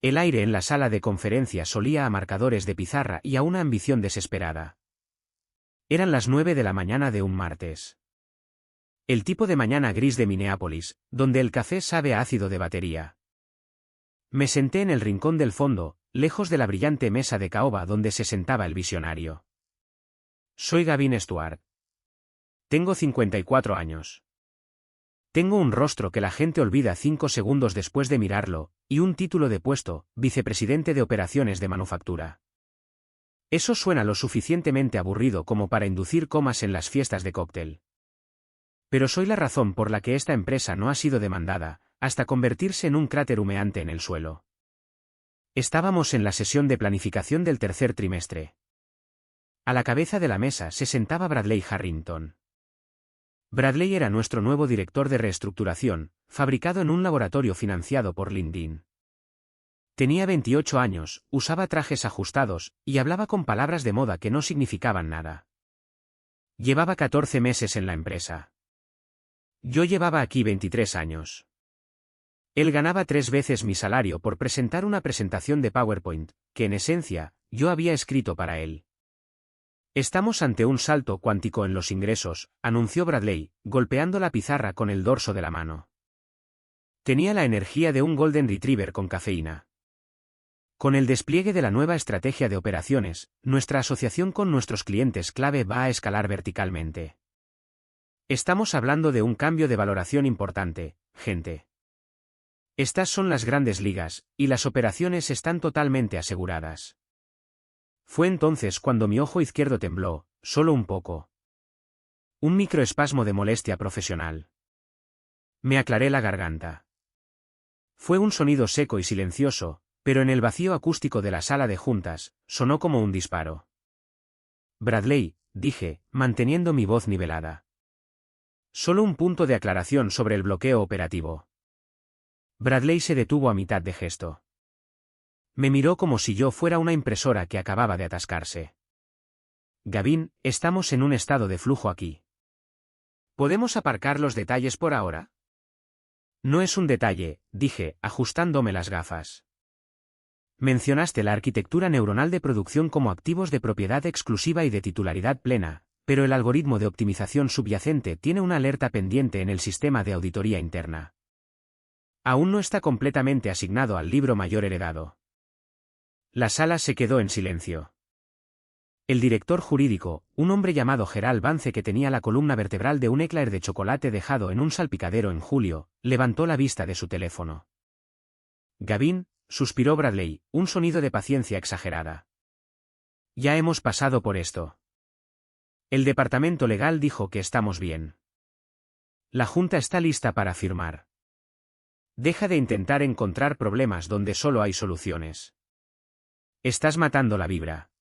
El aire en la sala de conferencias olía a marcadores de pizarra y a una ambición desesperada. Eran las 9 de la mañana de un martes. El tipo de mañana gris de Minneapolis, donde el café sabe a ácido de batería. Me senté en el rincón del fondo, lejos de la brillante mesa de caoba donde se sentaba el visionario. Soy Gavin Stuart. Tengo 54 años. Tengo un rostro que la gente olvida 5 segundos después de mirarlo, y un título de puesto, vicepresidente de operaciones de manufactura. Eso suena lo suficientemente aburrido como para inducir comas en las fiestas de cóctel. Pero soy la razón por la que esta empresa no ha sido demandada, hasta convertirse en un cráter humeante en el suelo. Estábamos en la sesión de planificación del tercer trimestre. A la cabeza de la mesa se sentaba Bradley Harrington. Bradley era nuestro nuevo director de reestructuración, fabricado en un laboratorio financiado por LinkedIn. Tenía 28 años, usaba trajes ajustados, y hablaba con palabras de moda que no significaban nada. Llevaba 14 meses en la empresa. Yo llevaba aquí 23 años. Él ganaba 3 veces mi salario por presentar una presentación de PowerPoint, que en esencia, yo había escrito para él. Estamos ante un salto cuántico en los ingresos, anunció Bradley, golpeando la pizarra con el dorso de la mano. Tenía la energía de un Golden Retriever con cafeína. Con el despliegue de la nueva estrategia de operaciones, nuestra asociación con nuestros clientes clave va a escalar verticalmente. Estamos hablando de un cambio de valoración importante, gente. Estas son las grandes ligas, y las operaciones están totalmente aseguradas. Fue entonces cuando mi ojo izquierdo tembló, solo un poco. Un microespasmo de molestia profesional. Me aclaré la garganta. Fue un sonido seco y silencioso, pero en el vacío acústico de la sala de juntas, sonó como un disparo. Bradley, dije, manteniendo mi voz nivelada. Solo un punto de aclaración sobre el bloqueo operativo. Bradley se detuvo a mitad de gesto. Me miró como si yo fuera una impresora que acababa de atascarse. Gavin, estamos en un estado de flujo aquí. ¿Podemos aparcar los detalles por ahora? No es un detalle, dije, ajustándome las gafas. Mencionaste la arquitectura neuronal de producción como activos de propiedad exclusiva y de titularidad plena, pero el algoritmo de optimización subyacente tiene una alerta pendiente en el sistema de auditoría interna. Aún no está completamente asignado al libro mayor heredado. La sala se quedó en silencio. El director jurídico, un hombre llamado Gerald Vance que tenía la columna vertebral de un éclair de chocolate dejado en un salpicadero en julio, levantó la vista de su teléfono. Gavin, suspiró Bradley, un sonido de paciencia exagerada. Ya hemos pasado por esto. El departamento legal dijo que estamos bien. La junta está lista para firmar. Deja de intentar encontrar problemas donde solo hay soluciones. Estás matando la vibra.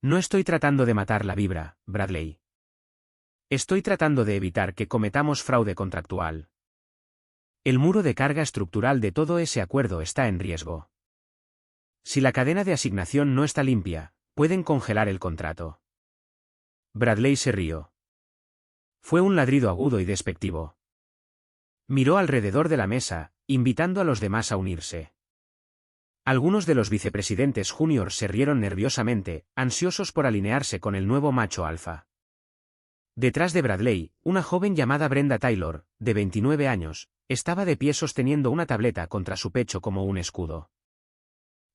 No estoy tratando de matar la vibra, Bradley. Estoy tratando de evitar que cometamos fraude contractual. El muro de carga estructural de todo ese acuerdo está en riesgo. Si la cadena de asignación no está limpia, pueden congelar el contrato. Bradley se rió. Fue un ladrido agudo y despectivo. Miró alrededor de la mesa, invitando a los demás a unirse. Algunos de los vicepresidentes juniors se rieron nerviosamente, ansiosos por alinearse con el nuevo macho alfa. Detrás de Bradley, una joven llamada Brenda Taylor, de 29 años, estaba de pie sosteniendo una tableta contra su pecho como un escudo.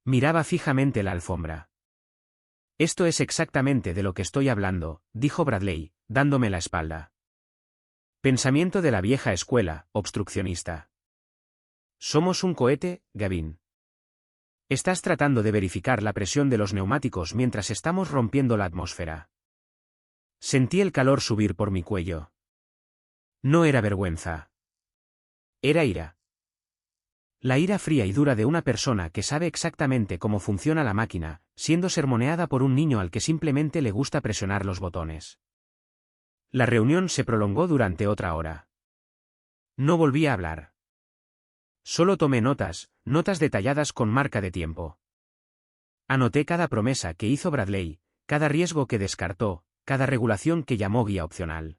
Miraba fijamente la alfombra. Esto es exactamente de lo que estoy hablando, dijo Bradley, dándome la espalda. Pensamiento de la vieja escuela, obstruccionista. Somos un cohete, Gavin. Estás tratando de verificar la presión de los neumáticos mientras estamos rompiendo la atmósfera. Sentí el calor subir por mi cuello. No era vergüenza. Era ira. La ira fría y dura de una persona que sabe exactamente cómo funciona la máquina, siendo sermoneada por un niño al que simplemente le gusta presionar los botones. La reunión se prolongó durante otra hora. No volví a hablar. Solo tomé notas detalladas con marca de tiempo. Anoté cada promesa que hizo Bradley, cada riesgo que descartó, cada regulación que llamó guía opcional.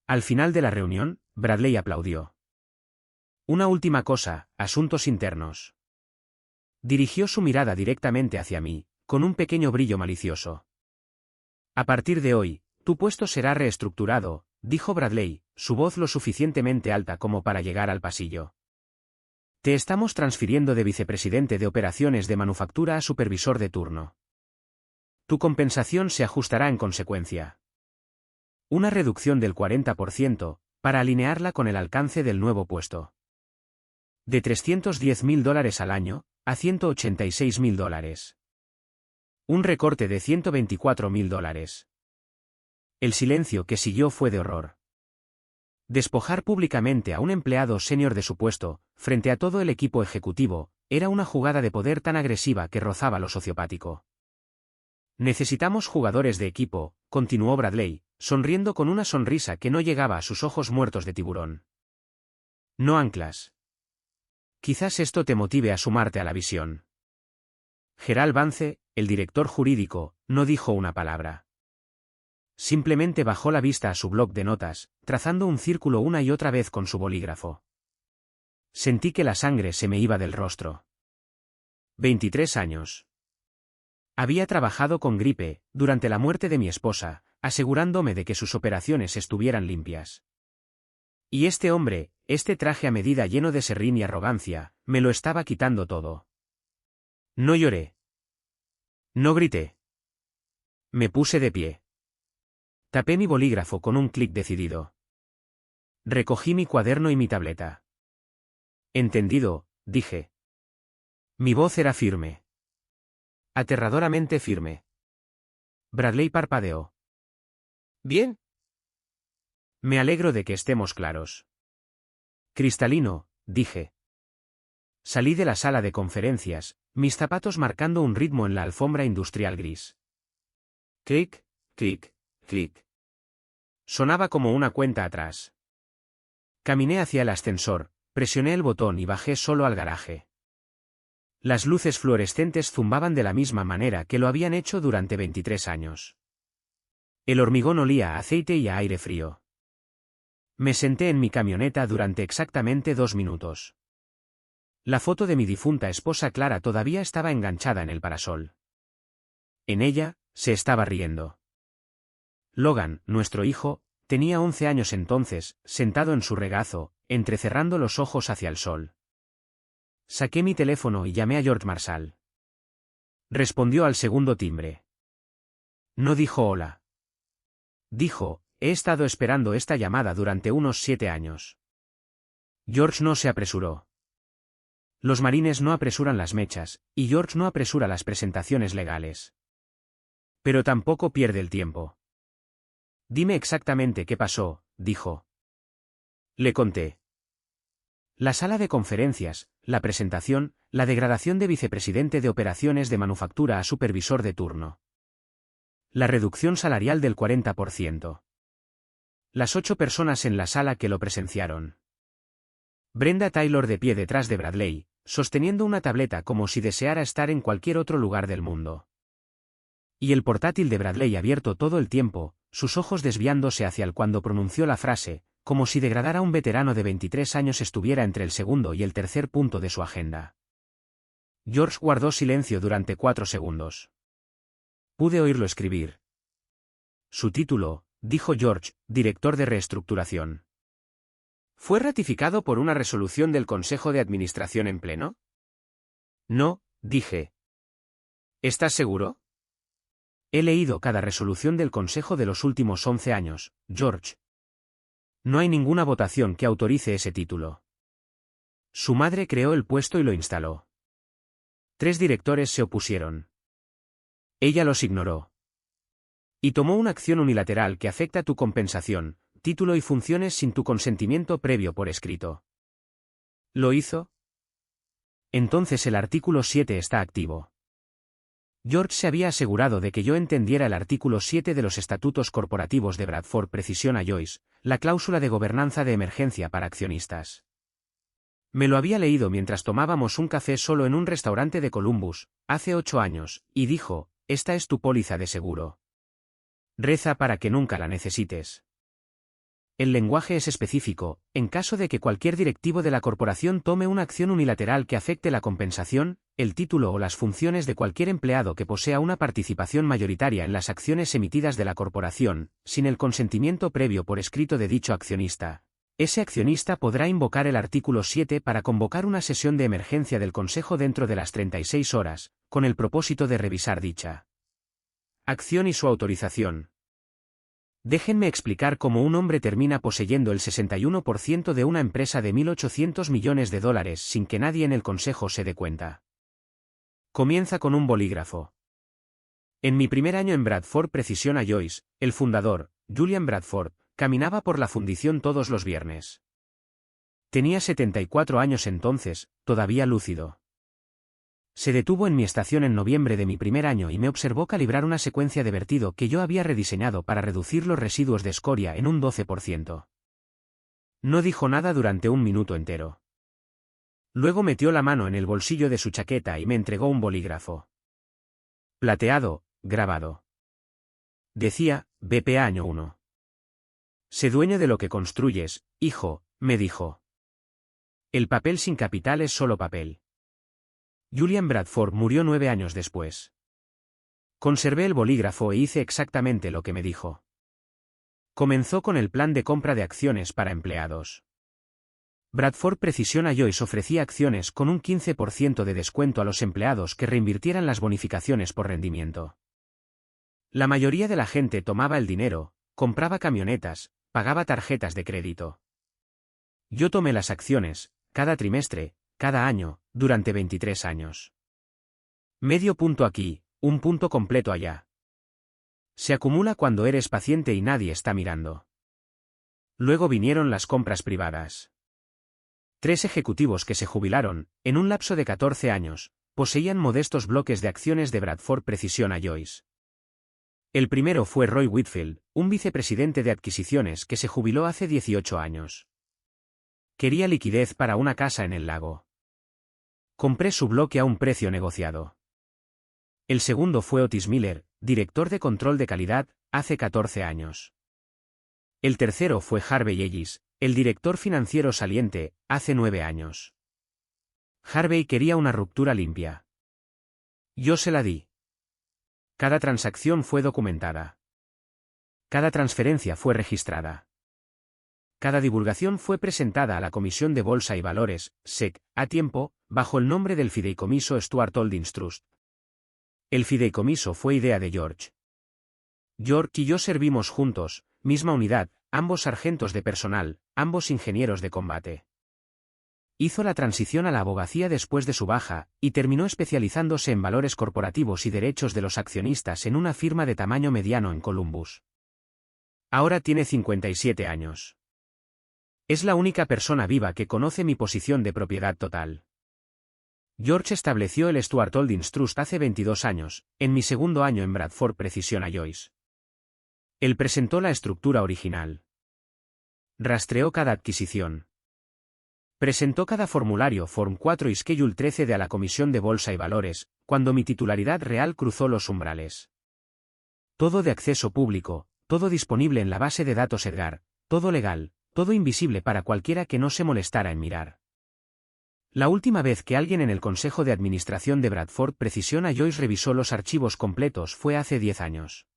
Al final de la reunión, Bradley aplaudió. Una última cosa, asuntos internos. Dirigió su mirada directamente hacia mí, con un pequeño brillo malicioso. A partir de hoy, tu puesto será reestructurado, dijo Bradley, su voz lo suficientemente alta como para llegar al pasillo. Te estamos transfiriendo de vicepresidente de operaciones de manufactura a supervisor de turno. Tu compensación se ajustará en consecuencia. Una reducción del 40%, para alinearla con el alcance del nuevo puesto. De $310.000 al año, a $186.000. Un recorte de $124.000. El silencio que siguió fue de horror. Despojar públicamente a un empleado senior de su puesto, frente a todo el equipo ejecutivo, era una jugada de poder tan agresiva que rozaba lo sociopático. Necesitamos jugadores de equipo, continuó Bradley, sonriendo con una sonrisa que no llegaba a sus ojos muertos de tiburón. No anclas. Quizás esto te motive a sumarte a la visión. Gerald Vance, el director jurídico, no dijo una palabra. Simplemente bajó la vista a su bloc de notas, trazando un círculo una y otra vez con su bolígrafo. Sentí que la sangre se me iba del rostro. 23 años. Había trabajado con gripe, durante la muerte de mi esposa, asegurándome de que sus operaciones estuvieran limpias. Y este hombre, este traje a medida lleno de serrín y arrogancia, me lo estaba quitando todo. No lloré. No grité. Me puse de pie. Tapé mi bolígrafo con un clic decidido. Recogí mi cuaderno y mi tableta. Entendido, dije. Mi voz era firme. Aterradoramente firme. Bradley parpadeó. Bien. Me alegro de que estemos claros. Cristalino, dije. Salí de la sala de conferencias, mis zapatos marcando un ritmo en la alfombra industrial gris. Clic, clic, clic. Sonaba como una cuenta atrás. Caminé hacia el ascensor, presioné el botón y bajé solo al garaje. Las luces fluorescentes zumbaban de la misma manera que lo habían hecho durante 23 años. El hormigón olía a aceite y a aire frío. Me senté en mi camioneta durante exactamente 2 minutos. La foto de mi difunta esposa Clara todavía estaba enganchada en el parasol. En ella, se estaba riendo. Logan, nuestro hijo, tenía 11 años entonces, sentado en su regazo, entrecerrando los ojos hacia el sol. Saqué mi teléfono y llamé a George Marshall. Respondió al segundo timbre. No dijo hola. Dijo, he estado esperando esta llamada durante unos 7 años. George no se apresuró. Los marines no apresuran las mechas, y George no apresura las presentaciones legales. Pero tampoco pierde el tiempo. Dime exactamente qué pasó, dijo. Le conté. La sala de conferencias, la presentación, la degradación de vicepresidente de operaciones de manufactura a supervisor de turno. La reducción salarial del 40%. Las 8 personas en la sala que lo presenciaron. Brenda Taylor de pie detrás de Bradley, sosteniendo una tableta como si deseara estar en cualquier otro lugar del mundo. Y el portátil de Bradley abierto todo el tiempo, sus ojos desviándose hacia él cuando pronunció la frase, como si degradar a un veterano de 23 años estuviera entre el segundo y el tercer punto de su agenda. George guardó silencio durante 4 segundos. Pude oírlo escribir. Su título, dijo George, director de reestructuración. ¿Fue ratificado por una resolución del Consejo de Administración en pleno? No, dije. ¿Estás seguro? He leído cada resolución del Consejo de los últimos 11 años, George. No hay ninguna votación que autorice ese título. Su madre creó el puesto y lo instaló. 3 directores se opusieron. Ella los ignoró. Y tomó una acción unilateral que afecta tu compensación, título y funciones sin tu consentimiento previo por escrito. ¿Lo hizo? Entonces el artículo 7 está activo. George se había asegurado de que yo entendiera el artículo 7 de los estatutos corporativos de Bradford Precision Alloys, la cláusula de gobernanza de emergencia para accionistas. Me lo había leído mientras tomábamos un café solo en un restaurante de Columbus, hace 8 años, y dijo, esta es tu póliza de seguro. Reza para que nunca la necesites. el lenguaje es específico, en caso de que cualquier directivo de la corporación tome una acción unilateral que afecte la compensación, el título o las funciones de cualquier empleado que posea una participación mayoritaria en las acciones emitidas de la corporación, sin el consentimiento previo por escrito de dicho accionista. Ese accionista podrá invocar el artículo 7 para convocar una sesión de emergencia del Consejo dentro de las 36 horas, con el propósito de revisar dicha acción y su autorización. Déjenme explicar cómo un hombre termina poseyendo el 61% de una empresa de 1.800 millones de dólares sin que nadie en el consejo se dé cuenta. Comienza con un bolígrafo. En mi primer año en Bradford Precision Alloys, el fundador, Julian Bradford, caminaba por la fundición todos los viernes. Tenía 74 años entonces, todavía lúcido. Se detuvo en mi estación en noviembre de mi primer año y me observó calibrar una secuencia de vertido que yo había rediseñado para reducir los residuos de escoria en un 12%. No dijo nada durante un minuto entero. Luego metió la mano en el bolsillo de su chaqueta y me entregó un bolígrafo. Plateado, grabado. Decía, BPA año 1. Sé dueño de lo que construyes, hijo, me dijo. El papel sin capital es solo papel. Julian Bradford murió 9 años después. Conservé el bolígrafo e hice exactamente lo que me dijo. Comenzó con el plan de compra de acciones para empleados. Bradford Precision Alloys ofrecía acciones con un 15% de descuento a los empleados que reinvirtieran las bonificaciones por rendimiento. La mayoría de la gente tomaba el dinero, compraba camionetas, pagaba tarjetas de crédito. Yo tomé las acciones, cada trimestre, cada año, durante 23 años. Medio punto aquí, un punto completo allá. Se acumula cuando eres paciente y nadie está mirando. Luego vinieron las compras privadas. 3 ejecutivos que se jubilaron, en un lapso de 14 años, poseían modestos bloques de acciones de Bradford Precision Alloys. El primero fue Roy Whitfield, un vicepresidente de adquisiciones que se jubiló hace 18 años. Quería liquidez para una casa en el lago. Compré su bloque a un precio negociado. El segundo fue Otis Miller, director de control de calidad, hace 14 años. El tercero fue Harvey Ellis, el director financiero saliente, hace 9 años. Harvey quería una ruptura limpia. Yo se la di. Cada transacción fue documentada. Cada transferencia fue registrada. Cada divulgación fue presentada a la Comisión de Bolsa y Valores, SEC, a tiempo, bajo el nombre del fideicomiso Stuart Holdings Trust. El fideicomiso fue idea de George. George y yo servimos juntos, misma unidad, ambos sargentos de personal, ambos ingenieros de combate. Hizo la transición a la abogacía después de su baja, y terminó especializándose en valores corporativos y derechos de los accionistas en una firma de tamaño mediano en Columbus. Ahora tiene 57 años. Es la única persona viva que conoce mi posición de propiedad total. George estableció el Stuart Holdings Trust hace 22 años, en mi segundo año en Bradford Precision Alloys. Él presentó la estructura original. Rastreó cada adquisición. Presentó cada formulario Form 4 y Schedule 13 de a la Comisión de Bolsa y Valores, cuando mi titularidad real cruzó los umbrales. Todo de acceso público, todo disponible en la base de datos Edgar, todo legal, todo invisible para cualquiera que no se molestara en mirar. La última vez que alguien en el Consejo de Administración de Bradford Precision Alloys revisó los archivos completos fue hace 10 años.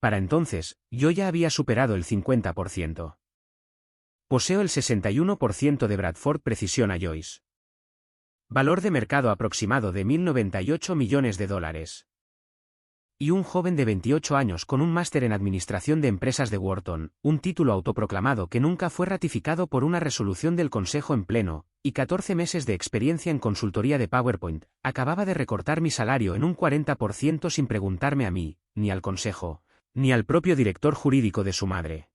Para entonces, yo ya había superado el 50%. Poseo el 61% de Bradford Precision Alloys. Valor de mercado aproximado de $1.098 millones. Y un joven de 28 años con un máster en Administración de Empresas de Wharton, un título autoproclamado que nunca fue ratificado por una resolución del Consejo en pleno, y 14 meses de experiencia en consultoría de PowerPoint, acababa de recortar mi salario en un 40% sin preguntarme a mí, ni al Consejo, ni al propio director jurídico de su madre.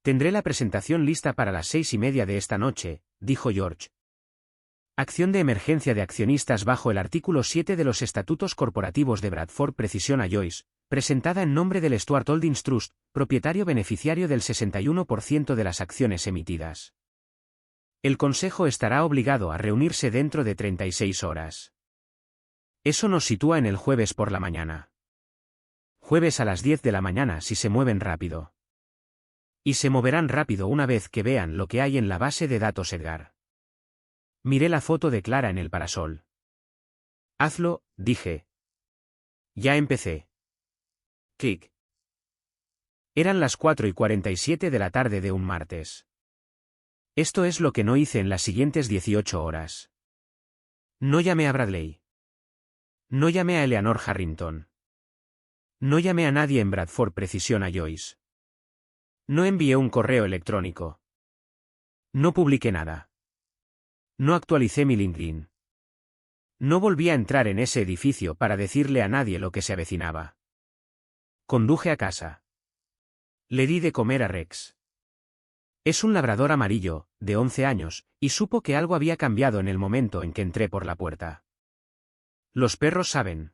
Tendré la presentación lista para las 6:30 de esta noche, dijo George. Acción de emergencia de accionistas bajo el artículo 7 de los Estatutos Corporativos de Bradford Precision Alloys, presentada en nombre del Stuart Holdings Trust, propietario beneficiario del 61% de las acciones emitidas. El Consejo estará obligado a reunirse dentro de 36 horas. Eso nos sitúa en el jueves por la mañana. Jueves a las 10 de la mañana si se mueven rápido. Y se moverán rápido una vez que vean lo que hay en la base de datos Edgar. Miré la foto de Clara en el parasol. Hazlo, dije. Ya empecé. Clic. Eran las 4:47 de la tarde de un martes. Esto es lo que no hice en las siguientes 18 horas. No llamé a Bradley. No llamé a Eleanor Harrington. No llamé a nadie en Bradford Precision a Joyce. No envié un correo electrónico. No publiqué nada. No actualicé mi LinkedIn. No volví a entrar en ese edificio para decirle a nadie lo que se avecinaba. Conduje a casa. Le di de comer a Rex. Es un labrador amarillo, de 11 años, y supo que algo había cambiado en el momento en que entré por la puerta. Los perros saben.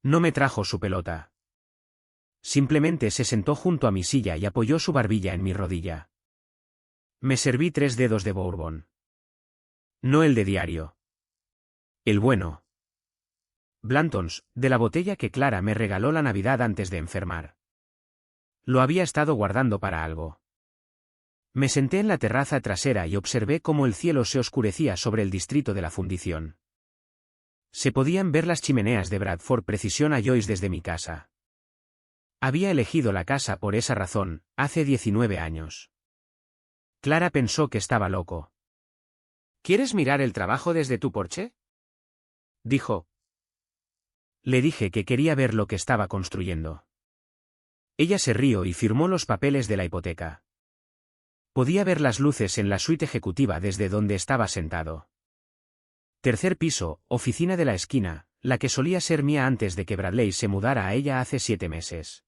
No me trajo su pelota. Simplemente se sentó junto a mi silla y apoyó su barbilla en mi rodilla. Me serví 3 dedos de bourbon. No el de diario. El bueno. Blanton's, de la botella que Clara me regaló la Navidad antes de enfermar. Lo había estado guardando para algo. Me senté en la terraza trasera y observé cómo el cielo se oscurecía sobre el distrito de la fundición. Se podían ver las chimeneas de Bradford Precision a Joyce desde mi casa. Había elegido la casa por esa razón, hace 19 años. Clara pensó que estaba loco. ¿Quieres mirar el trabajo desde tu porche?, dijo. Le dije que quería ver lo que estaba construyendo. Ella se rió y firmó los papeles de la hipoteca. Podía ver las luces en la suite ejecutiva desde donde estaba sentado. Tercer piso, oficina de la esquina, la que solía ser mía antes de que Bradley se mudara a ella hace 7 meses.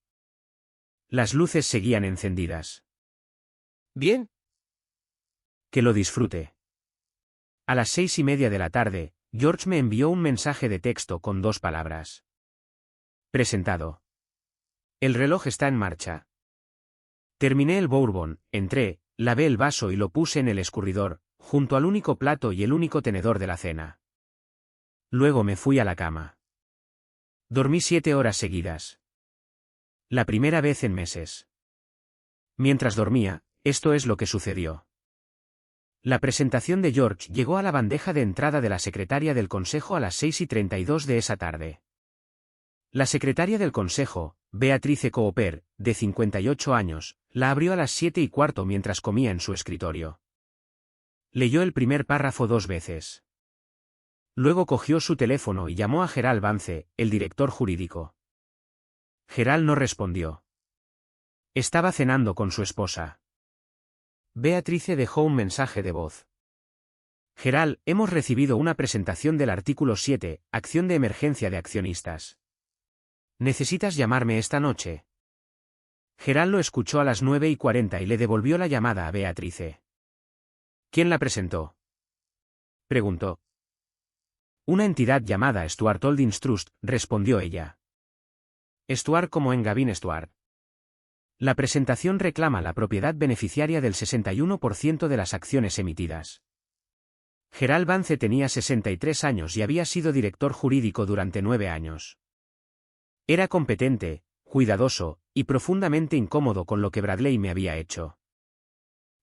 Las luces seguían encendidas. Bien. Que lo disfrute. A las 6:30 de la tarde, George me envió un mensaje de texto con 2 palabras. Presentado. El reloj está en marcha. Terminé el bourbon, entré, lavé el vaso y lo puse en el escurridor, junto al único plato y el único tenedor de la cena. Luego me fui a la cama. Dormí 7 horas seguidas. La primera vez en meses. Mientras dormía, esto es lo que sucedió. La presentación de George llegó a la bandeja de entrada de la secretaria del consejo a las 6:32 de esa tarde. La secretaria del consejo, Beatrice Cooper, de 58 años, la abrió a las 7:15 mientras comía en su escritorio. Leyó el primer párrafo 2 veces. Luego cogió su teléfono y llamó a Gerald Vance, el director jurídico. Gerald no respondió. Estaba cenando con su esposa. Beatrice dejó un mensaje de voz. Gerald, hemos recibido una presentación del artículo 7, acción de emergencia de accionistas. ¿Necesitas llamarme esta noche? Gerald lo escuchó a las 9:40 y le devolvió la llamada a Beatrice. ¿Quién la presentó?, preguntó. Una entidad llamada Stuart Holdings Trust, respondió ella. Stuart como en Gavin Stuart. La presentación reclama la propiedad beneficiaria del 61% de las acciones emitidas. Gerald Vance tenía 63 años y había sido director jurídico durante 9 años. Era competente, cuidadoso, y profundamente incómodo con lo que Bradley me había hecho.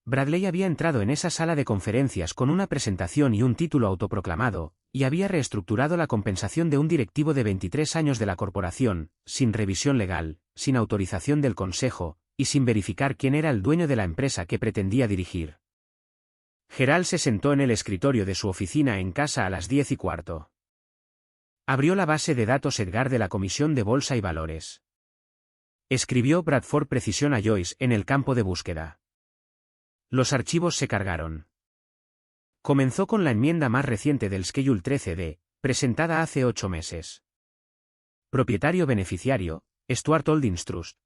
Bradley había entrado en esa sala de conferencias con una presentación y un título autoproclamado, y había reestructurado la compensación de un directivo de 23 años de la corporación, sin revisión legal, sin autorización del consejo, y sin verificar quién era el dueño de la empresa que pretendía dirigir. Gerald se sentó en el escritorio de su oficina en casa a las 10:15. Abrió la base de datos Edgar de la Comisión de Bolsa y Valores. Escribió Bradford Precision a Joyce en el campo de búsqueda. Los archivos se cargaron. Comenzó con la enmienda más reciente del Schedule 13D, presentada hace 8 meses. Propietario beneficiario, Stuart Holdings Trust.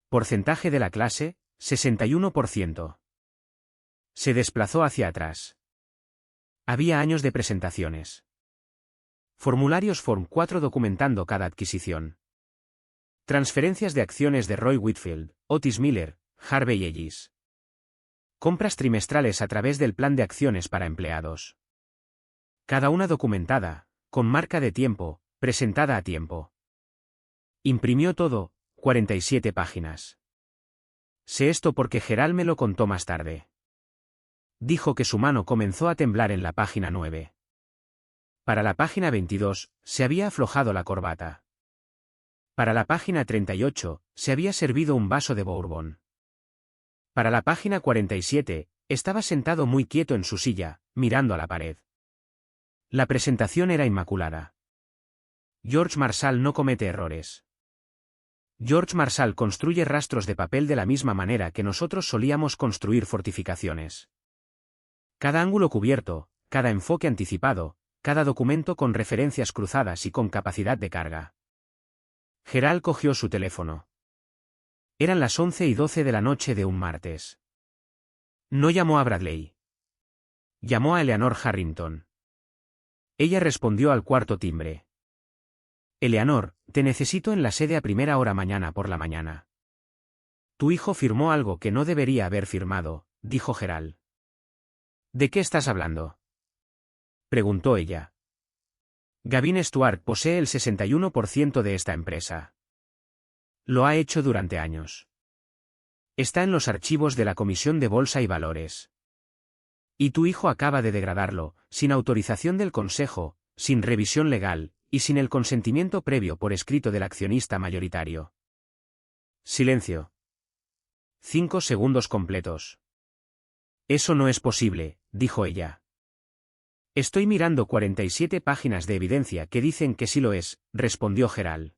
Porcentaje de la clase, 61%. Se desplazó hacia atrás. Había años de presentaciones. Formularios Form 4 documentando cada adquisición. Transferencias de acciones de Roy Whitfield, Otis Miller, Harvey Ellis. Compras trimestrales a través del plan de acciones para empleados. Cada una documentada, con marca de tiempo, presentada a tiempo. Imprimió todo, 47 páginas. Sé esto porque Gerald me lo contó más tarde. Dijo que su mano comenzó a temblar en la página 9. Para la página 22, se había aflojado la corbata. Para la página 38, se había servido un vaso de bourbon. Para la página 47, estaba sentado muy quieto en su silla, mirando a la pared. La presentación era inmaculada. George Marshall no comete errores. George Marshall construye rastros de papel de la misma manera que nosotros solíamos construir fortificaciones. Cada ángulo cubierto, cada enfoque anticipado, cada documento con referencias cruzadas y con capacidad de carga. Gerald cogió su teléfono. Eran las 11:12 de la noche de un martes. No llamó a Bradley. Llamó a Eleanor Harrington. Ella respondió al cuarto timbre. Eleanor, te necesito en la sede a primera hora mañana por la mañana. Tu hijo firmó algo que no debería haber firmado, dijo Gerald. ¿De qué estás hablando?, preguntó ella. Gavin Stuart posee el 61% de esta empresa. Lo ha hecho durante años. Está en los archivos de la Comisión de Bolsa y Valores. Y tu hijo acaba de degradarlo, sin autorización del Consejo, sin revisión legal, y sin el consentimiento previo por escrito del accionista mayoritario. Silencio. 5 segundos completos. Eso no es posible, dijo ella. Estoy mirando 47 páginas de evidencia que dicen que sí lo es, respondió Gerald.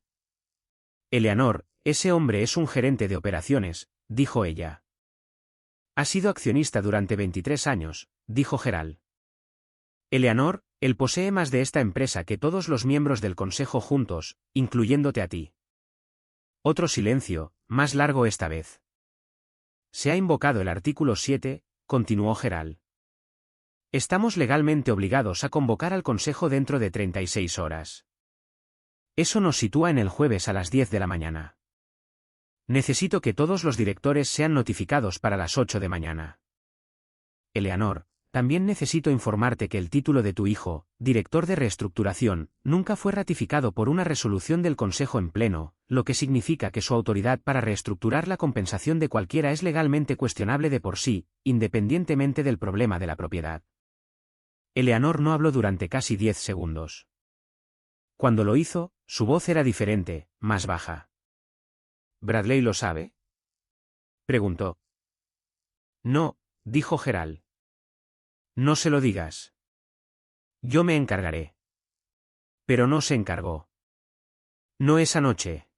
Eleanor, ese hombre es un gerente de operaciones, dijo ella. Ha sido accionista durante 23 años, dijo Gerald. Eleanor, él posee más de esta empresa que todos los miembros del consejo juntos, incluyéndote a ti. Otro silencio, más largo esta vez. Se ha invocado el artículo 7, continuó Gerald. Estamos legalmente obligados a convocar al consejo dentro de 36 horas. Eso nos sitúa en el jueves a las 10 de la mañana. Necesito que todos los directores sean notificados para las 8 de mañana. Eleanor, también necesito informarte que el título de tu hijo, director de reestructuración, nunca fue ratificado por una resolución del Consejo en pleno, lo que significa que su autoridad para reestructurar la compensación de cualquiera es legalmente cuestionable de por sí, independientemente del problema de la propiedad. Eleanor no habló durante casi 10 segundos. Cuando lo hizo, su voz era diferente, más baja. ¿Bradley lo sabe?, preguntó. No, dijo Gerald. No se lo digas. Yo me encargaré. Pero no se encargó. No esa noche.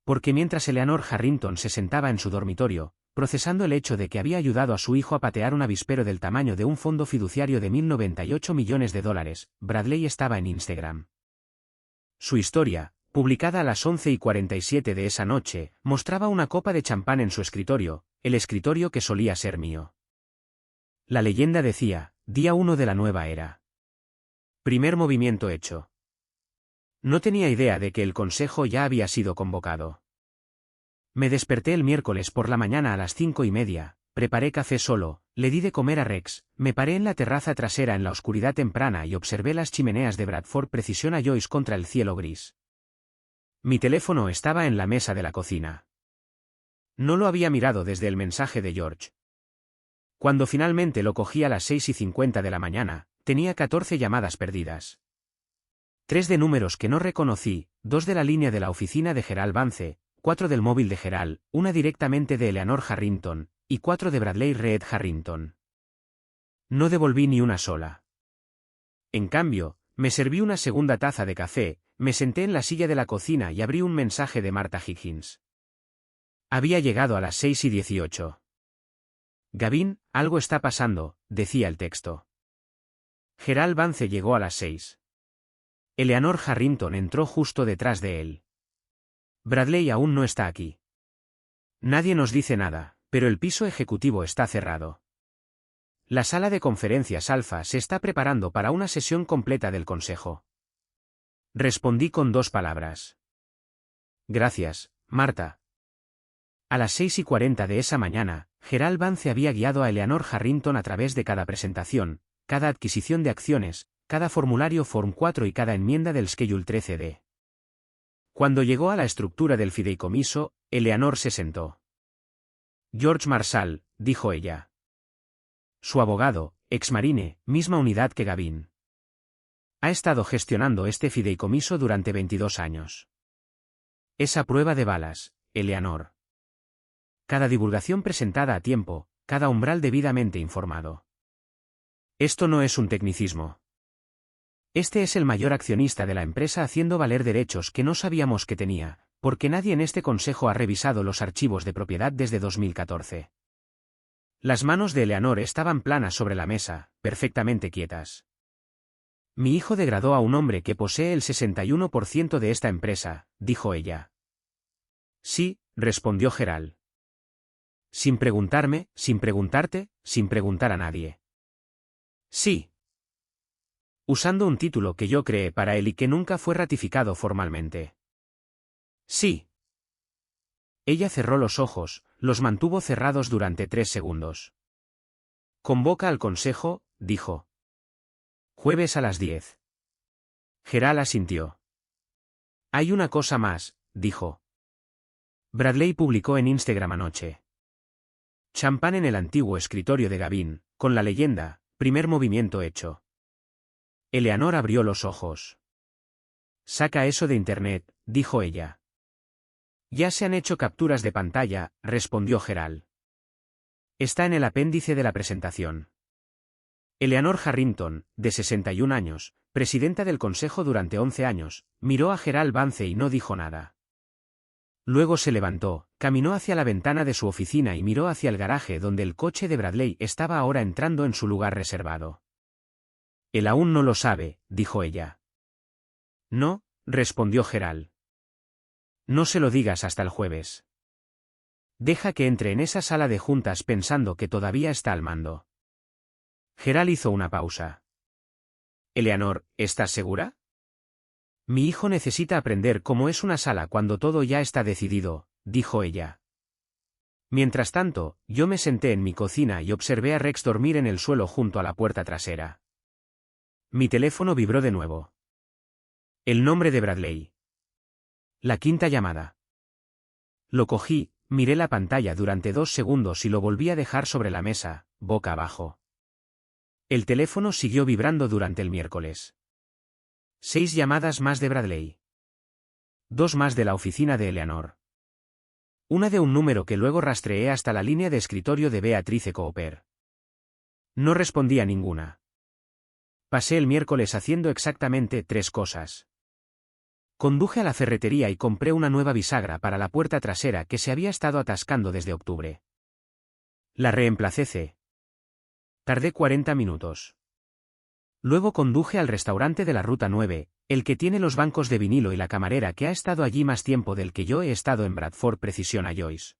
Porque mientras Eleanor Harrington se sentaba en su dormitorio, procesando el hecho de que había ayudado a su hijo a patear un avispero del tamaño de un fondo fiduciario de $1.098 millones, Bradley estaba en Instagram. Su historia, publicada a las 11:47 de esa noche, mostraba una copa de champán en su escritorio, el escritorio que solía ser mío. La leyenda decía, día 1 de la nueva era. Primer movimiento hecho. No tenía idea de que el consejo ya había sido convocado. Me desperté el miércoles por la mañana a las 5:30, preparé café solo, le di de comer a Rex, me paré en la terraza trasera en la oscuridad temprana y observé las chimeneas de Bradford Precision a Joyce contra el cielo gris. Mi teléfono estaba en la mesa de la cocina. No lo había mirado desde el mensaje de George. Cuando finalmente lo cogí a las 6:50 de la mañana, tenía 14 llamadas perdidas. 3 de números que no reconocí, 2 de la línea de la oficina de Gerald Vance, 4 del móvil de Gerald, una directamente de Eleanor Harrington, y 4 de Bradley Reed Harrington. No devolví ni una sola. En cambio, me serví una segunda taza de café, me senté en la silla de la cocina y abrí un mensaje de Martha Higgins. Había llegado a las 6:18. Gavin, algo está pasando, decía el texto. Gerald Vance llegó a las 6. Eleanor Harrington entró justo detrás de él. Bradley aún no está aquí. Nadie nos dice nada, pero el piso ejecutivo está cerrado. La sala de conferencias Alfa se está preparando para una sesión completa del consejo. Respondí con 2 palabras. Gracias, Marta. A las 6:40 de esa mañana, Gerald Vance había guiado a Eleanor Harrington a través de cada presentación, cada adquisición de acciones, cada formulario Form 4 y cada enmienda del Schedule 13D. Cuando llegó a la estructura del fideicomiso, Eleanor se sentó. George Marshall, dijo ella. Su abogado, exmarine, misma unidad que Gavin. Ha estado gestionando este fideicomiso durante 22 años. Esa prueba de balas, Eleanor. Cada divulgación presentada a tiempo, cada umbral debidamente informado. Esto no es un tecnicismo. Este es el mayor accionista de la empresa haciendo valer derechos que no sabíamos que tenía, porque nadie en este consejo ha revisado los archivos de propiedad desde 2014. Las manos de Eleanor estaban planas sobre la mesa, perfectamente quietas. Mi hijo degradó a un hombre que posee el 61% de esta empresa, dijo ella. Sí, respondió Gerald. Sin preguntarme, sin preguntarte, sin preguntar a nadie. Sí. Usando un título que yo creé para él y que nunca fue ratificado formalmente. Sí. Ella cerró los ojos, los mantuvo cerrados durante 3 segundos. Convoca al consejo, dijo. Jueves a las 10. Gerald asintió. Hay una cosa más, dijo. Bradley publicó en Instagram anoche. Champán en el antiguo escritorio de Gavin, con la leyenda, primer movimiento hecho. Eleanor abrió los ojos. Saca eso de internet, dijo ella. Ya se han hecho capturas de pantalla, respondió Gerald. Está en el apéndice de la presentación. Eleanor Harrington, de 61 años, presidenta del consejo durante 11 años, miró a Gerald Vance y no dijo nada. Luego se levantó, caminó hacia la ventana de su oficina y miró hacia el garaje donde el coche de Bradley estaba ahora entrando en su lugar reservado. Él aún no lo sabe, dijo ella. No, respondió Gerald. No se lo digas hasta el jueves. Deja que entre en esa sala de juntas pensando que todavía está al mando. Gerald hizo una pausa. Eleanor, ¿estás segura? Mi hijo necesita aprender cómo es una sala cuando todo ya está decidido, dijo ella. Mientras tanto, yo me senté en mi cocina y observé a Rex dormir en el suelo junto a la puerta trasera. Mi teléfono vibró de nuevo. El nombre de Bradley. La quinta llamada. Lo cogí, miré la pantalla durante 2 segundos y lo volví a dejar sobre la mesa, boca abajo. El teléfono siguió vibrando durante el miércoles. 6 llamadas más de Bradley. 2 más de la oficina de Eleanor. Una de un número que luego rastreé hasta la línea de escritorio de Beatrice Cooper. No respondí a ninguna. Pasé el miércoles haciendo exactamente 3 cosas. Conduje a la ferretería y compré una nueva bisagra para la puerta trasera que se había estado atascando desde octubre. La reemplacé. Tardé 40 minutos. Luego conduje al restaurante de la Ruta 9, el que tiene los bancos de vinilo y la camarera que ha estado allí más tiempo del que yo he estado en Bradford Precision a Joyce.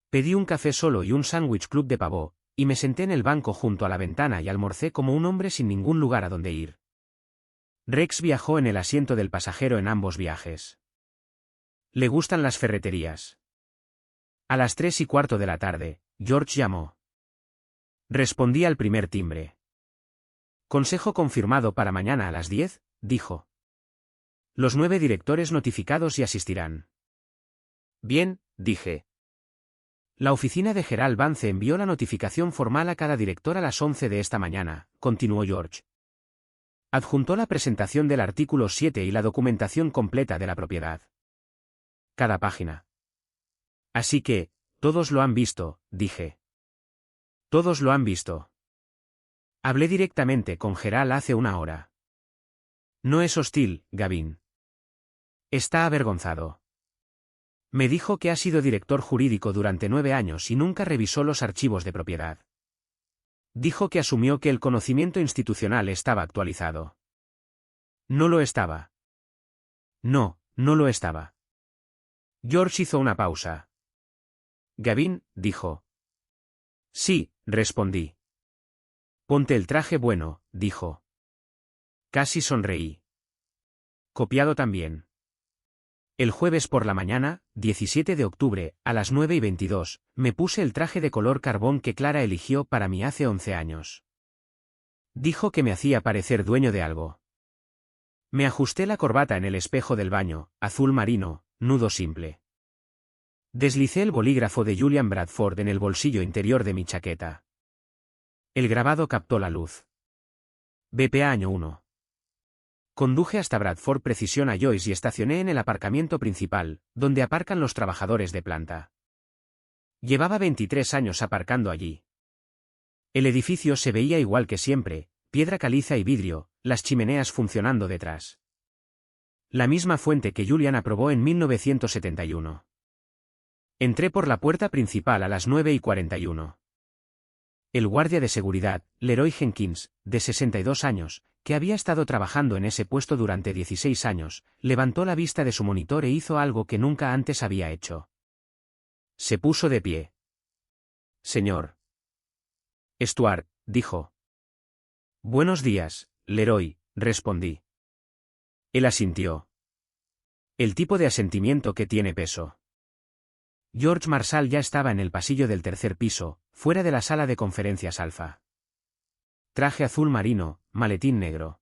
Pedí un café solo y un sándwich club de pavó, y me senté en el banco junto a la ventana y almorcé como un hombre sin ningún lugar a donde ir. Rex viajó en el asiento del pasajero en ambos viajes. Le gustan las ferreterías. A las 3:15 de la tarde, George llamó. Respondí al primer timbre. Consejo confirmado para mañana a las 10, dijo. Los 9 directores notificados y asistirán. Bien, dije. La oficina de Gerald Vance envió la notificación formal a cada director a las 11 de esta mañana, continuó George. Adjuntó la presentación del artículo 7 y la documentación completa de la propiedad. Cada página. Así que, todos lo han visto, dije. Todos lo han visto. Hablé directamente con Gerald hace una hora. No es hostil, Gavin. Está avergonzado. Me dijo que ha sido director jurídico durante 9 años y nunca revisó los archivos de propiedad. Dijo que asumió que el conocimiento institucional estaba actualizado. No lo estaba. No, no lo estaba. George hizo una pausa. Gavin, dijo. Sí, respondí. Ponte el traje bueno, dijo. Casi sonreí. Copiado también. El jueves por la mañana, 17 de octubre, a las 9:22, me puse el traje de color carbón que Clara eligió para mí hace 11 años. Dijo que me hacía parecer dueño de algo. Me ajusté la corbata en el espejo del baño, azul marino, nudo simple. Deslicé el bolígrafo de Julian Bradford en el bolsillo interior de mi chaqueta. El grabado captó la luz. BPA año 1. Conduje hasta Bradford Precision a Joyce y estacioné en el aparcamiento principal, donde aparcan los trabajadores de planta. Llevaba 23 años aparcando allí. El edificio se veía igual que siempre, piedra caliza y vidrio, las chimeneas funcionando detrás. La misma fuente que Julian aprobó en 1971. Entré por la puerta principal a las 9:41. El guardia de seguridad, Leroy Jenkins, de 62 años, que había estado trabajando en ese puesto durante 16 años, levantó la vista de su monitor e hizo algo que nunca antes había hecho. Se puso de pie. Señor Stuart, dijo. Buenos días, Leroy, respondí. Él asintió. El tipo de asentimiento que tiene peso. George Marshall ya estaba en el pasillo del tercer piso, fuera de la sala de conferencias Alfa. Traje azul marino, maletín negro.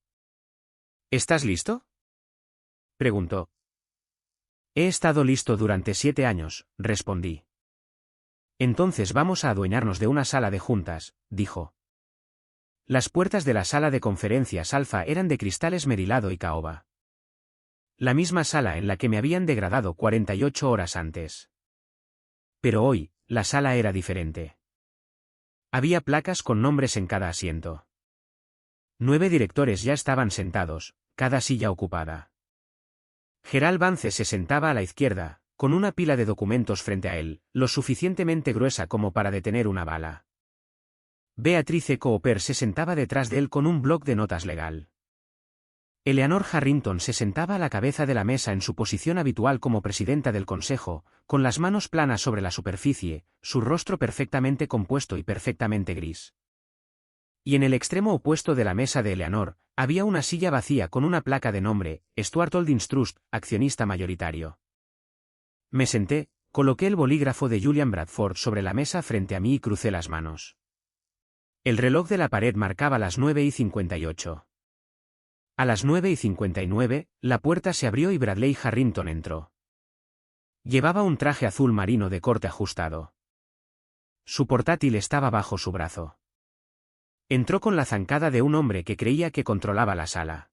¿Estás listo?, preguntó. He estado listo durante 7 años, respondí. Entonces vamos a adueñarnos de una sala de juntas, dijo. Las puertas de la sala de conferencias Alfa eran de cristal esmerilado y caoba. La misma sala en la que me habían degradado 48 horas antes. Pero hoy, la sala era diferente. Había placas con nombres en cada asiento. 9 directores ya estaban sentados, cada silla ocupada. Gerald Vance se sentaba a la izquierda, con una pila de documentos frente a él, lo suficientemente gruesa como para detener una bala. Beatrice Cooper se sentaba detrás de él con un bloc de notas legal. Eleanor Harrington se sentaba a la cabeza de la mesa en su posición habitual como presidenta del consejo, con las manos planas sobre la superficie, su rostro perfectamente compuesto y perfectamente gris. Y en el extremo opuesto de la mesa de Eleanor, había una silla vacía con una placa de nombre, Stuart Holdings Trust, accionista mayoritario. Me senté, coloqué el bolígrafo de Julian Bradford sobre la mesa frente a mí y crucé las manos. El reloj de la pared marcaba las 9:58. A las 9:59, la puerta se abrió y Bradley Harrington entró. Llevaba un traje azul marino de corte ajustado. Su portátil estaba bajo su brazo. Entró con la zancada de un hombre que creía que controlaba la sala.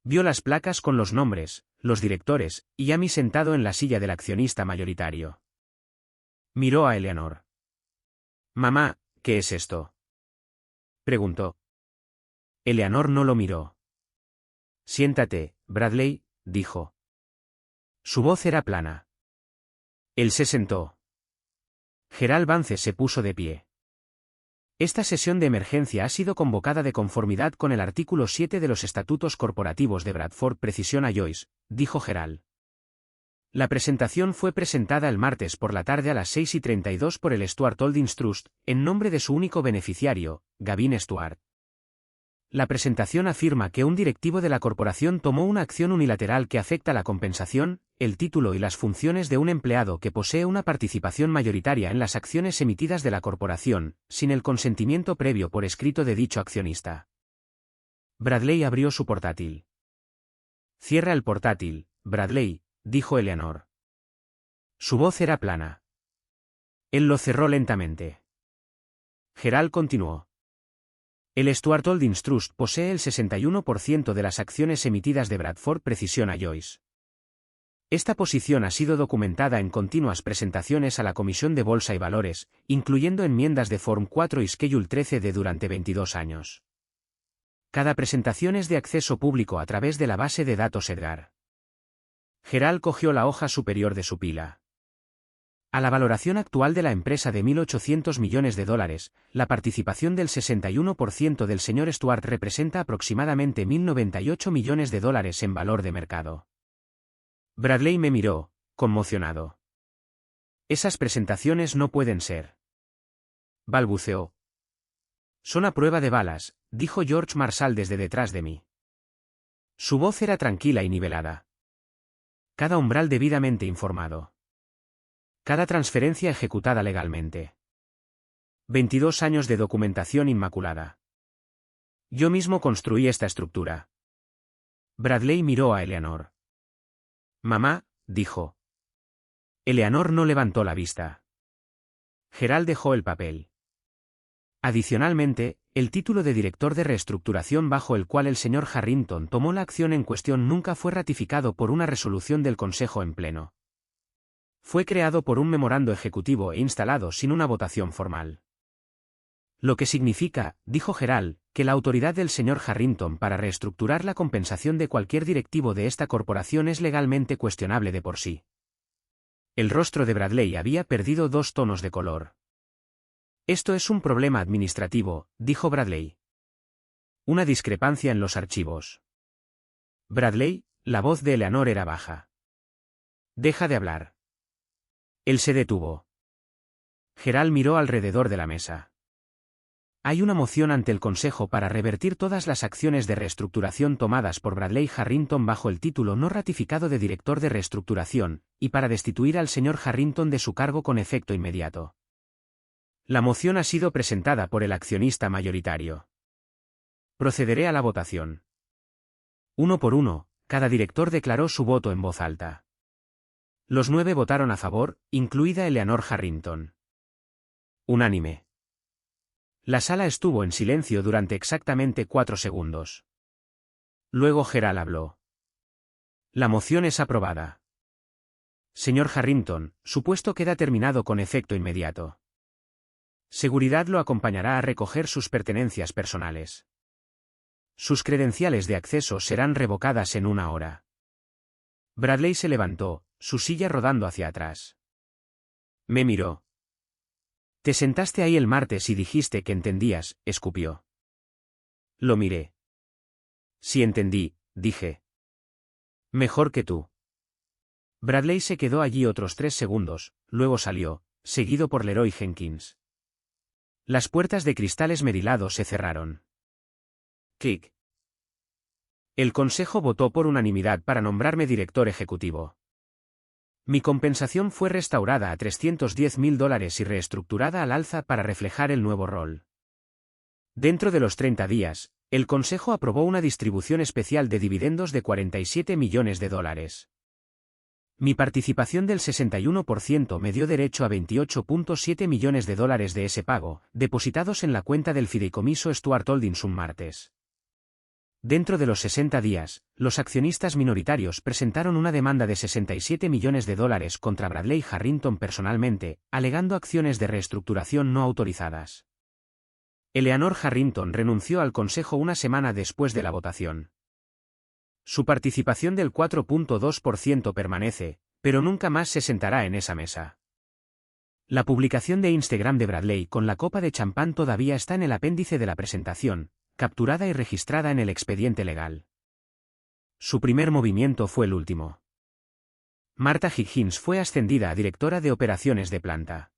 Vio las placas con los nombres, los directores, y a mí sentado en la silla del accionista mayoritario. Miró a Eleanor. Mamá, ¿qué es esto?, preguntó. Eleanor no lo miró. Siéntate, Bradley, dijo. Su voz era plana. Él se sentó. Gerald Vance se puso de pie. Esta sesión de emergencia ha sido convocada de conformidad con el artículo 7 de los estatutos corporativos de Bradford Precision a Joyce, dijo Gerald. La presentación fue presentada el martes por la tarde a las 6:32 por el Stuart Holdings Trust, en nombre de su único beneficiario, Gavin Stuart. La presentación afirma que un directivo de la corporación tomó una acción unilateral que afecta la compensación, el título y las funciones de un empleado que posee una participación mayoritaria en las acciones emitidas de la corporación, sin el consentimiento previo por escrito de dicho accionista. Bradley abrió su portátil. Cierra el portátil, Bradley, dijo Eleanor. Su voz era plana. Él lo cerró lentamente. Gerald continuó. El Stuart Holdings Trust posee el 61% de las acciones emitidas de Bradford Precision a Joyce. Esta posición ha sido documentada en continuas presentaciones a la Comisión de Bolsa y Valores, incluyendo enmiendas de Form 4 y Schedule 13 de durante 22 años. Cada presentación es de acceso público a través de la base de datos Edgar. Gerald cogió la hoja superior de su pila. A la valoración actual de la empresa de $1.800 millones, la participación del 61% del señor Stuart representa aproximadamente $1.098 millones en valor de mercado. Bradley me miró, conmocionado. Esas presentaciones no pueden ser. Balbuceó. Son a prueba de balas, dijo George Marshall desde detrás de mí. Su voz era tranquila y nivelada. Cada umbral debidamente informado. Cada transferencia ejecutada legalmente. 22 años de documentación inmaculada. Yo mismo construí esta estructura. Bradley miró a Eleanor. Mamá, dijo. Eleanor no levantó la vista. Gerald dejó el papel. Adicionalmente, el título de director de reestructuración bajo el cual el señor Harrington tomó la acción en cuestión nunca fue ratificado por una resolución del Consejo en pleno. Fue creado por un memorando ejecutivo e instalado sin una votación formal. Lo que significa, dijo Gerald, que la autoridad del señor Harrington para reestructurar la compensación de cualquier directivo de esta corporación es legalmente cuestionable de por sí. El rostro de Bradley había perdido 2 tonos de color. Esto es un problema administrativo, dijo Bradley. Una discrepancia en los archivos. Bradley, la voz de Eleanor era baja. Deja de hablar. Él se detuvo. Gerald miró alrededor de la mesa. Hay una moción ante el Consejo para revertir todas las acciones de reestructuración tomadas por Bradley Harrington bajo el título no ratificado de director de reestructuración, y para destituir al señor Harrington de su cargo con efecto inmediato. La moción ha sido presentada por el accionista mayoritario. Procederé a la votación. Uno por uno, cada director declaró su voto en voz alta. Los 9 votaron a favor, incluida Eleanor Harrington. Unánime. La sala estuvo en silencio durante exactamente 4 segundos. Luego Gerald habló. La moción es aprobada. Señor Harrington, su puesto queda terminado con efecto inmediato. Seguridad lo acompañará a recoger sus pertenencias personales. Sus credenciales de acceso serán revocadas en 1 hora. Bradley se levantó, su silla rodando hacia atrás. Me miró. Te sentaste ahí el martes y dijiste que entendías, escupió. Lo miré. Sí entendí, dije. Mejor que tú. Bradley se quedó allí otros 3 segundos, luego salió, seguido por Leroy Jenkins. Las puertas de cristal esmerilado se cerraron. Clic. El Consejo votó por unanimidad para nombrarme director ejecutivo. Mi compensación fue restaurada a $310.000 y reestructurada al alza para reflejar el nuevo rol. Dentro de los 30 días, el Consejo aprobó una distribución especial de dividendos de $47 millones. Mi participación del 61% me dio derecho a $28.7 millones de ese pago, depositados en la cuenta del fideicomiso Stuart Holdings un martes. Dentro de los 60 días, los accionistas minoritarios presentaron una demanda de $67 millones contra Bradley Harrington personalmente, alegando acciones de reestructuración no autorizadas. Eleanor Harrington renunció al Consejo una semana después de la votación. Su participación del 4.2% permanece, pero nunca más se sentará en esa mesa. La publicación de Instagram de Bradley con la copa de champán todavía está en el apéndice de la presentación, capturada y registrada en el expediente legal. Su primer movimiento fue el último. Martha Higgins fue ascendida a directora de operaciones de planta.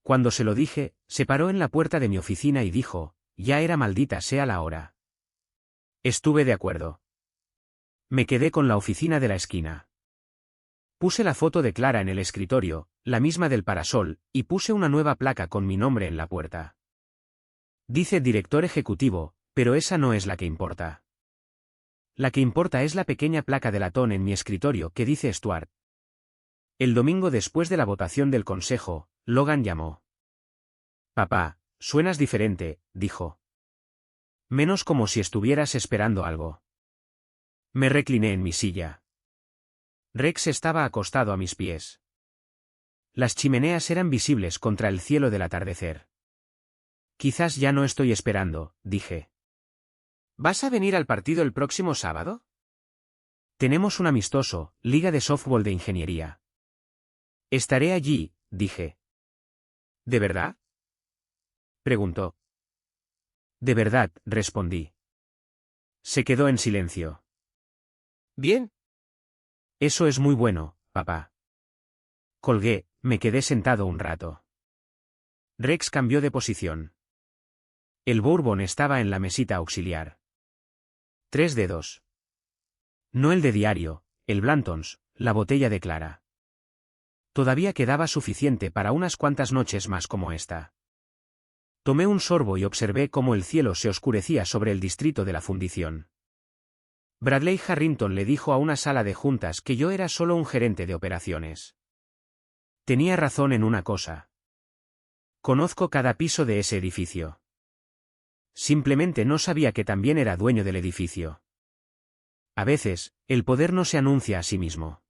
Cuando se lo dije, se paró en la puerta de mi oficina y dijo, ya era maldita sea la hora. Estuve de acuerdo. Me quedé con la oficina de la esquina. Puse la foto de Clara en el escritorio, la misma del parasol, y puse una nueva placa con mi nombre en la puerta. Dice director ejecutivo, pero esa no es la que importa. La que importa es la pequeña placa de latón en mi escritorio que dice Stuart. El domingo después de la votación del consejo, Logan llamó. Papá, suenas diferente, dijo. Menos como si estuvieras esperando algo. Me recliné en mi silla. Rex estaba acostado a mis pies. Las chimeneas eran visibles contra el cielo del atardecer. Quizás ya no estoy esperando, dije. ¿Vas a venir al partido el próximo sábado? Tenemos un amistoso, liga de softball de ingeniería. Estaré allí, dije. ¿De verdad? Preguntó. De verdad, respondí. Se quedó en silencio. Bien. Eso es muy bueno, papá. Colgué, me quedé sentado un rato. Rex cambió de posición. El bourbon estaba en la mesita auxiliar. 3 dedos. No el de diario, el Blantons, la botella de Clara. Todavía quedaba suficiente para unas cuantas noches más como esta. Tomé un sorbo y observé cómo el cielo se oscurecía sobre el distrito de la fundición. Bradley Harrington le dijo a una sala de juntas que yo era solo un gerente de operaciones. Tenía razón en una cosa. Conozco cada piso de ese edificio. Simplemente no sabía que también era dueño del edificio. A veces, el poder no se anuncia a sí mismo.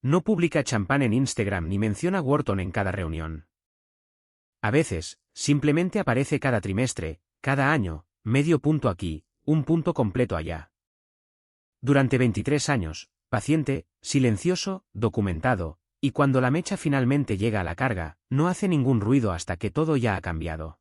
No publica champán en Instagram ni menciona Wharton en cada reunión. A veces, simplemente aparece cada trimestre, cada año, medio punto aquí, un punto completo allá. Durante 23 años, paciente, silencioso, documentado, y cuando la mecha finalmente llega a la carga, no hace ningún ruido hasta que todo ya ha cambiado.